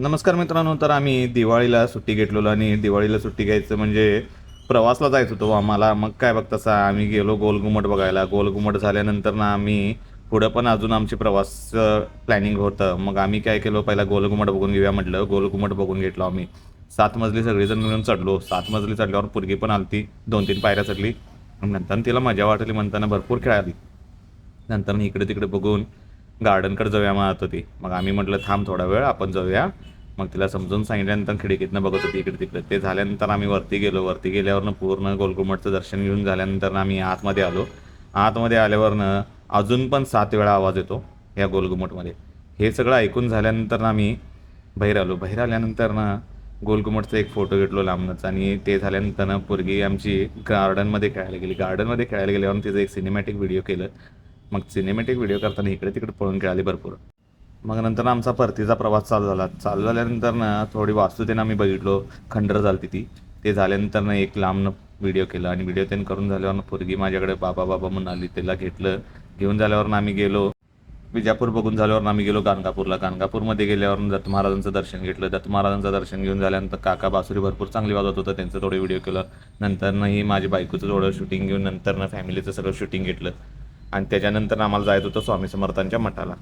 नमस्कार मित्रांनो. तर आम्ही दिवाळीला सुट्टी घेतलेलो आणि दिवाळीला सुट्टी घ्यायचं म्हणजे प्रवासला जायचं होतो आम्हाला. मग काय बघ तसा आम्ही गेलो गोलघुमट बघायला. गोलघुमट झाल्यानंतर ना आम्ही पुढं पण अजून आमची प्रवास प्लॅनिंग होतं. मग आम्ही काय केलो, पहिला गोलघुमट बघून घेऊया म्हटलं. गोलघुमट बघून घेतलो आम्ही. 7 मजली सगळेजण मिळून चढलो. 7 मजली चढल्यावर पोरगी पण आलती, 2-3 पायऱ्या चढली. नंतर तिला मजा वाटली, म्हणताना भरपूर खेळाली. नंतर इकडे तिकडे बघून गार्डनकडे जाऊया म्हणत होती. मग आम्ही म्हटलं थांब थोडा वेळ, आपण जाऊया. मग तिला समजून सांगितल्यानंतर खिडकीतनं बघत होती इकडे तिकडे. ते झाल्यानंतर आम्ही वरती गेलो. वरती गेल्यावरनं पूर्ण गोलघुमटचं दर्शन घेऊन झाल्यानंतर आम्ही आतमध्ये आलो. आतमध्ये आल्यावरनं अजून पण 7 वेळा आवाज येतो या गोलघुमटमध्ये. हे सगळं ऐकून झाल्यानंतर आम्ही बाहेर आलो. बाहेर आल्यानंतर गोलघुमटचा एक फोटो घेतलो लांबनंच. आणि ते झाल्यानंतर पोरगी आमची गार्डनमध्ये खेळायला गेली. गार्डनमध्ये खेळायला गेल्यावर तिचं एक सिनेमॅटिक व्हिडिओ केलं. मग सिनेमॅटिक व्हिडिओ करताना इकडे तिकडे पळून खेळाली भरपूर. मग नंतर आमचा परतीचा प्रवास चालू झाला. चालू झाल्यानंतर थोडी वास्तू त्यानं आम्ही बघितलो. खंडर झाली ती. ते झाल्यानंतर एक लांबनं व्हिडिओ केला आणि व्हिडिओ त्यानं करून झाल्यावर पोरगी माझ्याकडे बाबा बाबा म्हणून आली. त्याला घेतलं. घेऊन झाल्यावर आम्ही गेलो विजापूर. बघून झाल्यावर आम्ही गेलो गाणगापूरला. गाणगापूरमध्ये गेल्यावर दत्त महाराजांचं दर्शन घेतलं. दत्त महाराजांचं दर्शन घेऊन झाल्यानंतर काका बासुरी भरपूर चांगली वाजवत होतं, त्यांचं थोडं व्हिडिओ केलं. नंतरही माझी बायकोचं थोडं शूटिंग घेऊन नंतर फॅमिलीचं सगळं शूटिंग घेतलं. आणि त्याच्यानंतर आम्हाला जायचं होतं स्वामी समर्थांच्या मठाला.